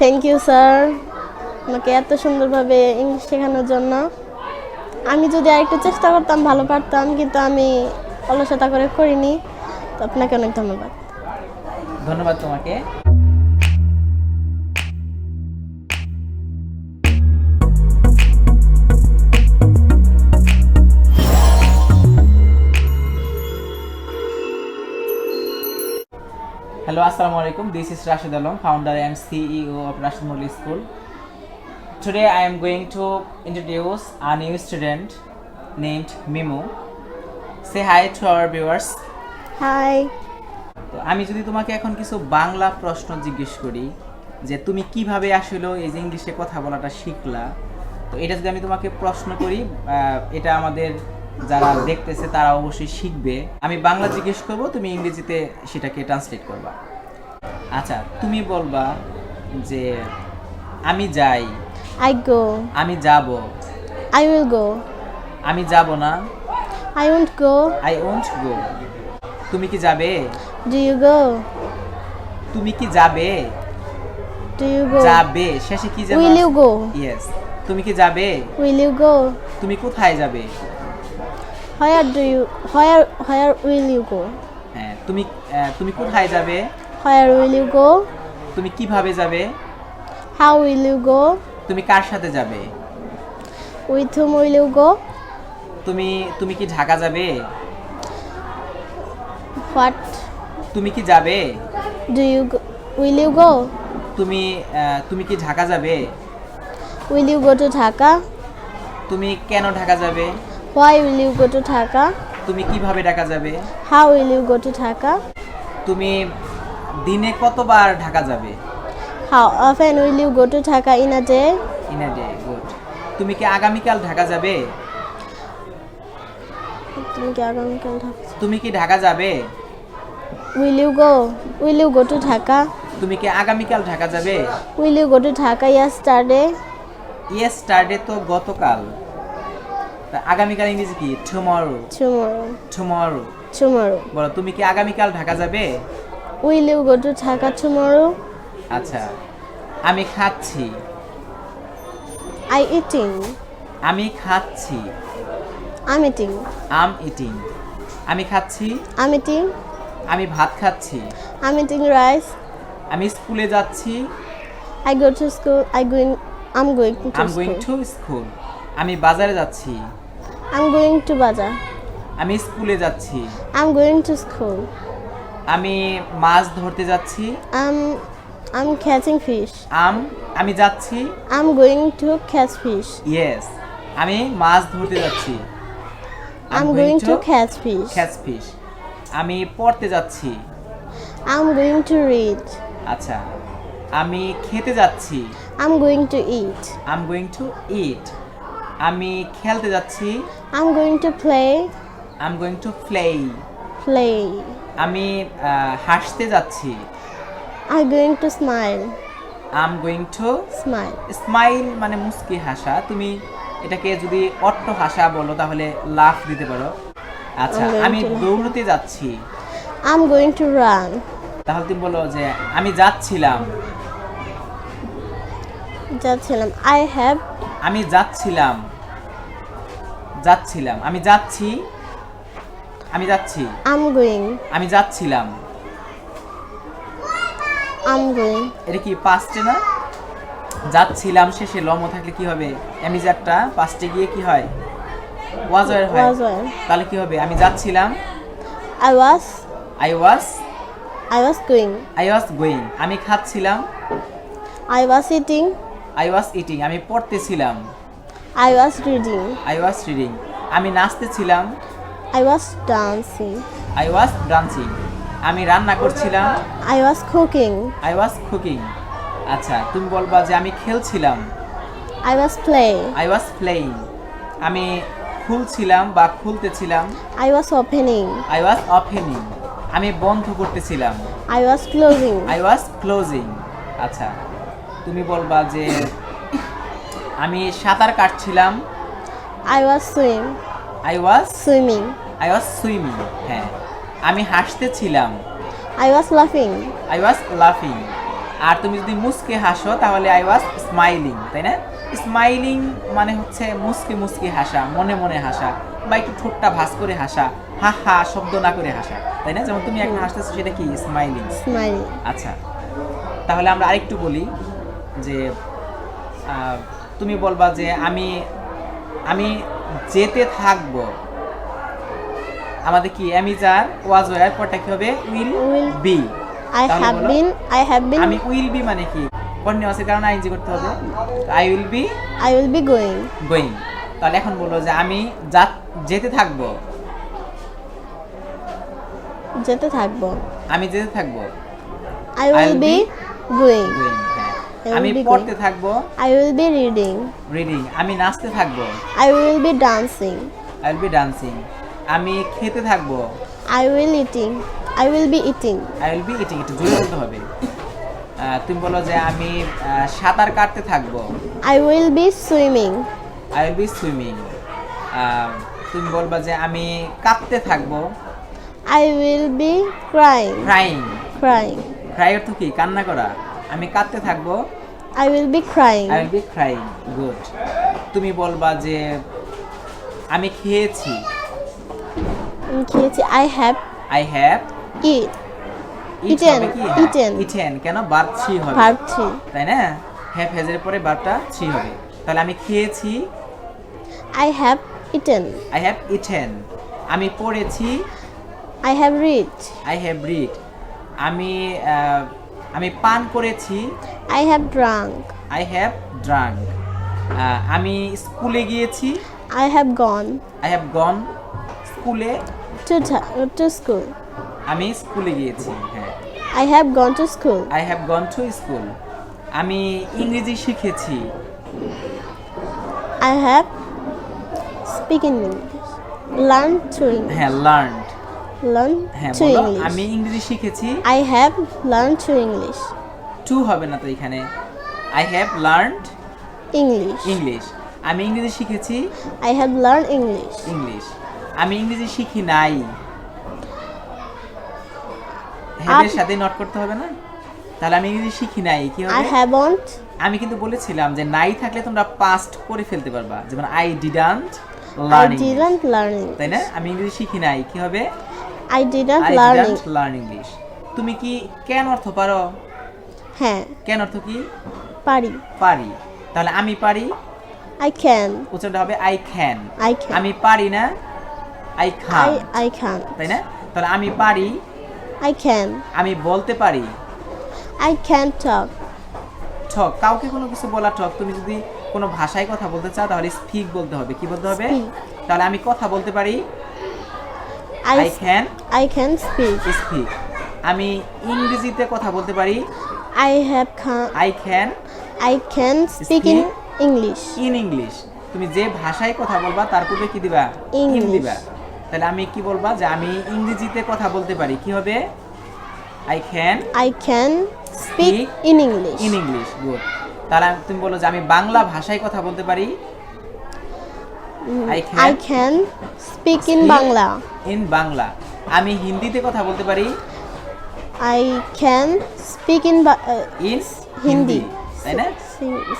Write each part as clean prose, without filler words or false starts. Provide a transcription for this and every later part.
Thank you sir, আমাকে এত সুন্দরভাবে ইংলিশ শেখানোর জন্য। আমি যদি আরেকটু চেষ্টা করতাম ভালো পারতাম, কিন্তু আমি অলসতা করে করিনি। তো আপনাকে অনেক ধন্যবাদ। ধন্যবাদ তোমাকে। Hello, Assalamu alaikum. This is Rashid Alam, founder and CEO of Rashid Model School. Today I am going to introduce a new student named Mimu. Say hi to our viewers. Hi. তো আমি যদি তোমাকে এখন কিছু বাংলা প্রশ্ন জিজ্ঞেস করি যে তুমি কিভাবে আসলে এই যে ইংলিশে কথা বলাটা শিখলা, তো এটা যদি আমি তোমাকে প্রশ্ন করি, এটা আমাদের যারা দেখতেছে তারা অবশ্যই শিখবে। আমি বাংলা জিজ্ঞেস করব, তুমি ইংরেজিতে সেটাকে ট্রান্সলেট করবা। আচ্ছা, তুমি বলবা যে আমি যাই, আই গো। আমি যাব, আই উইল গো। আমি যাব না, I won't go. I won't go. তুমি কি যাবে, ডু ইউ গো। তুমি কি যাবে, ডু ইউ গো। যাবে শেষে কি যাবে, উইল ইউ গো। ইয়েস। তুমি কি যাবে, উইল ইউ গো। তুমি কোথায় যাবে, হোয়ার উইল ইউ গো। হ্যাঁ, তুমি কোথায় যাবে, হোয়ার উইল ইউ গো। তুমি কিভাবে যাবে, হাউ উইল ইউ গো। তুমি কার সাথে যাবে, with whom will you go. তুমি কি ঢাকা যাবে, হোয়াট তুমি কি যাবে, do you go. Will you go. তুমি কি ঢাকা যাবে, will you go to Dhaka. তুমি কেন ঢাকা যাবে, why will you go to Dhaka. তুমি কিভাবে ঢাকা যাবে, how will you go to Dhaka. তুমি দিনে কতবার ঢাকা যাবে, how often will you go to Dhaka in a day. In a day. Good. তুমি কি আগামীকাল ঢাকা যাবে, তুমি কি আগামীকাল ঢাকা। তুমি কি ঢাকা যাবে, will you go. Will you go to Dhaka. তুমি কি আগামীকাল ঢাকা যাবে, will you go to Dhaka yesterday. Yesterday তো গতকাল, তা আগামীকাল ইংরেজি কি, টুমরো। টুমরো। টুমরো। টুমরো। বলো, তুমি কি আগামীকাল ঢাকা যাবে, will you go to Dhaka tomorrow. আচ্ছা। আমি খাচ্ছি, আই ইটিং। আমি খাচ্ছি, আম ইটিং। আম ইটিং। আমি খাচ্ছি, আম ইটিং। আমি ভাত খাচ্ছি, আম ইটিং রাইস। আমি স্কুলে যাচ্ছি, I go to school. Am going to am going school. To school. আমি বাজারে যাচ্ছি, আম গোয়িং টু বাজার। আমি স্কুলে যাচ্ছি, আম গোয়িং টু স্কুল। আমি মাছ ধরতে যাচ্ছি, আম ক্যাচিং ফিশ। আমি যাচ্ছি, I'm going to catch fish. Yes. আমি মাছ ধরতে যাচ্ছি, I'm going to catch fish. Catch fish. আমি পড়তে যাচ্ছি, আম গোয়িং টু রিড। আচ্ছা। আমি খেতে যাচ্ছি, I'm going to eat. I'm going to eat. আমি খেলতে যাচ্ছি, I'm going to play. I'm going to play. Play. আমি হাসতে যাচ্ছি, I going to smile. I'm going to smile. Smile মানে মুস্কি হাসা। তুমি এটাকে যদি অট্ট হাসা বলো তাহলে লাফ দিতে পারো। আচ্ছা। আমি দৌড়তে যাচ্ছি, আম গোয়িং টু রান। তাহলে তুমি বলো যে আমি যাচ্ছিলাম, যাচ্ছিলাম। I have. আমি যাচ্ছিলাম, যাচ্ছিলাম। আমি যাচ্ছি, আমি যাচ্ছি। I'm going. আমি যাচ্ছিলাম। আম গোয়িং। এটা কি পাস্টে না? যাচ্ছিলাম শেষে লম থাকলে কি হবে, আমি যাত্রা পাস্টে গিয়ে কি হয়, ওয়াজ হয়। Was were. তাহলে কি হবে, আমি যাচ্ছিলাম, I was I was going. Going. আমি খাচ্ছিলাম, I was eating. I was eating. আমি পড়তেছিলাম, I was reading. I was reading. আমি নাচতেছিলাম, I was dancing. I was dancing. আমি রান্না করছিলাম, I was cooking. I was cooking. আচ্ছা, তুমি বলবা যে আমি খেলছিলাম, I was playing. I was playing. আমি খুলছিলাম বা খুলতেছিলাম, I was opening. I was opening. আমি বন্ধ করতেছিলাম, I was closing. I was closing. আচ্ছা, তুমি বলবা যে আমি সাঁতার কাটছিলাম, I was I was swimming. Swimming. হ্যাঁ। আমি হাসতেছিলাম, I was laughing. I was লাফিং। আর তুমি যদি মুস্কে হাসো তাহলে আই ওয়াজ স্মাইলিং, তাই না? স্মাইলিং মানে হচ্ছে মুস্কে মুস্কে হাসা, মনে মনে হাসা, বা একটু ঠোঁটটা ভাঁজ করে হাসা, হা হা শব্দ না করে হাসা, তাই না? যেমন তুমি এখন হাসতেছো, সেটা কি? স্মাইলিং। স্মাইলিং। আচ্ছা, তাহলে আমরা আরেকটু বলি যে তুমি বলবা যে আমি যেতে থাকবো। আমাদের কি অ্যামিজার ওয়াজ ওয়ার পরটা কি হবে? Will be. I have been. আমি উইল বি মানে কি? কন্টিনিউয়াসের কারণে আইএনজি করতে হবে। I will be going. Going. তাহলে এখন বলো যে আমি যেতে থাকবো। যেতে থাকবো। আমি যেতে থাকবো। I will be going. Going, হ্যাঁ। I will আমি be পড়তে going. থাকবো। I will be reading. Reading. আমি নাচতে থাকবো। I will be dancing. I will be dancing. আমি খেতে থাকবো। I will be eating. I will be eating. একটু জোরে বলতে হবে। তুমি বলো যে আমি সাঁতার কাটতে থাকবো। I will be swimming. I will be swimming. তুমি বলবা যে আমি কাঁদতে থাকবো। I will be crying. Crying. Cry অর্থ কি? কান্না করা। আমি কাঁদতে থাকবো। I will be crying. I will be crying. Good. তুমি বলবা যে আমি খেয়েছি। খেয়েছি। I have eat eaten. হবে কি? ইটেন। কেন? ভার্ব 3 হবে, verb 3. তাই না? হ্যাভ হ্যাজের পরে ভার্বটা 3 হবে। তাহলে আমি খেয়েছি। I have eaten. I have eaten. আমি পড়েছি। I have read. I have read. আমি পান করেছি। I have drunk. I have drunk. আমি স্কুলে গিয়েছি। I have gone I have gone স্কুলে। to school. আমি স্কুলে গিয়েছি, হ্যাঁ। I have gone to school. I have gone to school. আমি ইংরেজি শিখেছি। I have speaking English. Learn to English. হ্যাঁ, লার্নড। Learn হ্যাঁ, to বলো English. আমি ইংরেজি শিখেছি। I have learned to English. Two হবে না তো এখানে। I have learned English. English. আমি ইংরেজি শিখেছি। I have learned English. English. আমি ইংরেজি শিখি নাই। হ্যাভের সাথে নট করতে হবে না? তাহলে আমি ইংরেজি শিখি নাই কি I হবে? haven't. আমি কিন্তু বলেছিলাম যে নাই থাকলে তোমরা পাস্ট করে ফেলতে পারবা, যেমন I didn't I learn, didn't learn English. তাই না? আমি ইংরেজি শিখি নাই কি হবে? I didn't I learn didn't English. Learn English. তুমি কি ক্যান অর্থ পারো? হ্যাঁ, ক্যান অর্থ কি? পারি। পারি। তাহলে আমি পারি I can. উচ্চারণটা হবে আই ক্যান। I can. আমি পারি না, আই খান, I can. তাই না? তাহলে আমি পারি। I can. আমি বলতে পারি। I can talk. ঠক, কাউকে কোনো কিছু বলা ঠক। তুমি যদি কোনো ভাষায় কথা বলতে চাও তাহলে স্পিক বলতে হবে। কি বলতে হবে? Speak. তাহলে আমি কথা বলতে পারি। I I can speak. Speak. আমি ইংরেজিতে কথা বলতে পারি। I can speak in English. In English. তুমি যে ভাষায় কথা বলবা তার পূর্বে কি দিবা? In English. দিবা। তাহলে আমি কি বলবা যে আমি ইংরেজিতে কথা বলতে পারি কি হবে? I can speak in English. In English. Good. তাহলে তুমি বলো যে আমি বাংলা ভাষায় কথা বলতে পারি। I can speak in Bangla. In Bangla. আমি হিন্দিতে কথা বলতে পারি। I can speak in in Hindi. তাই না?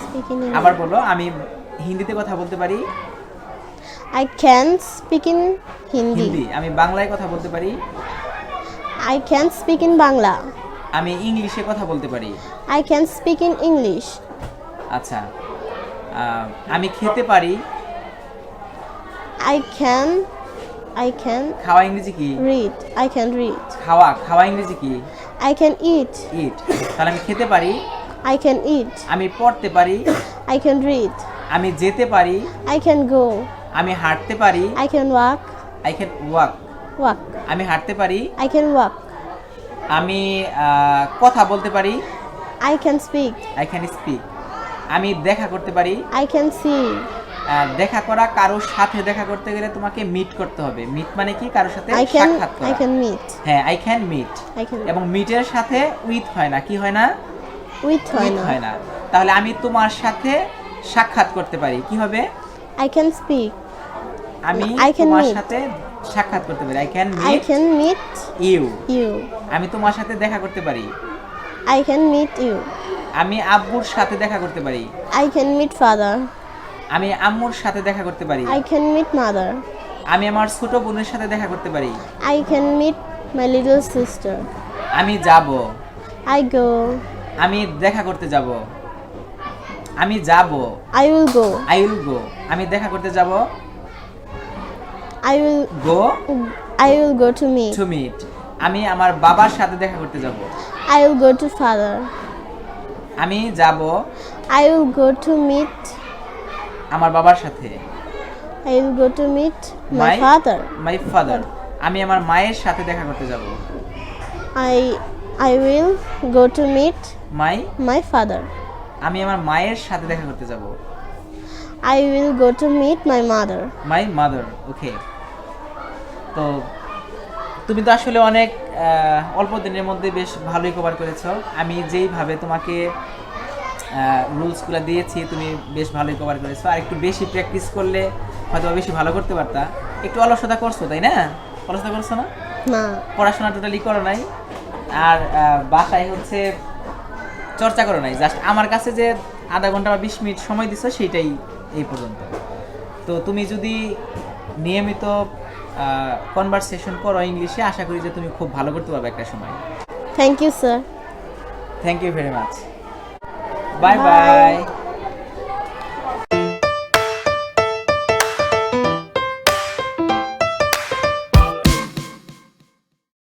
Speak in Hindi. আবার বলো আমি হিন্দিতে কথা বলতে পারি। I can speak in Hindi. Hindi. আমি বাংলায় কথা বলতে পারি। I can speak in Bangla. আমি ইংলিশে কথা বলতে পারি। I can speak in English. আচ্ছা, আমি খেতে পারি। I can খাওয়া ইংরেজি কি? read. I can read. খাওয়া ইংরেজি কি? I can eat. ইট। তাহলে আমি খেতে পারি। I can eat. আমি পড়তে পারি। I can read. আমি যেতে পারি। I can go. আমি হাঁটতে পারি। I can walk. I can walk. আমি হাঁটতে পারি। I can walk. আমি কথা বলতে পারি। I can speak. I can speak. আমি দেখা করতে পারি। I can see. দেখা করা, কারোর সাথে দেখা করতে গেলে তোমাকে মিট করতে হবে। মিট মানে কি? কারোর সাথে I can সাক্ষাৎ করা। meet. হ্যাঁ, I can meet. I can এবং মিটের সাথে উইথ হয় না। কি হয় না? with উইথ হয় না। তাহলে আমি তোমার সাথে সাক্ষাৎ করতে পারি কি হবে? I can speak. আমি I can তোমার meet. সাথে সাক্ষাৎ করতে পারি। I I can meet you. you. আমি তোমার সাথে দেখা করতে পারি। I can meet you. আমি আব্বুর সাথে দেখা করতে পারি। I can meet father. আমি আম্মুর সাথে দেখা করতে পারি। I can meet mother. আমি আমার ছোট বোনের সাথে দেখা করতে পারি। I can meet my little sister. আমি যাব। I go. আমি দেখা করতে যাব। আমি যাব। I will go. I will go. আমি দেখা করতে যাব। I will Go I will go to meet. to meet. আমি আমার বাবার সাথে দেখা করতে যাব। I will go to father. আমি যাব I will go to meet. আমার বাবার সাথে। I will go to meet my My- father. My father. আমি আমার মায়ের সাথে দেখা করতে যাব। I will go to meet my my father. আমি আমার মায়ের সাথে দেখা করতে যাব। I will go to meet my mother. My mother. Okay, তো তুমি তো আসলে অনেক অল্প দিনের মধ্যে বেশ ভালোই কভার করেছো। আমি যেইভাবে তোমাকে রুলসগুলো দিয়েছি তুমি বেশ ভালোই কভার করেছো। আর একটু বেশি প্র্যাকটিস করলে হয়তো বেশি ভালো করতে পারতা। একটু অলসতা করছো, তাই না? অলসতা করছো না? না, পড়াশোনা টোটালি করো নাই, আর বাসায় হচ্ছে চর্চা করো নাই। জাস্ট আমার কাছে যে আধা ঘন্টা বা 20 মিনিট সময় দিছো সেইটাই এই পর্যন্ত। তো তুমি যদি নিয়মিত কনভারসেশন করো ইংলিশে, আশা করি যে তুমি খুব ভালো করতে পারবে একটা সময়। thank you sir. Thank you very much. Bye Bye. By.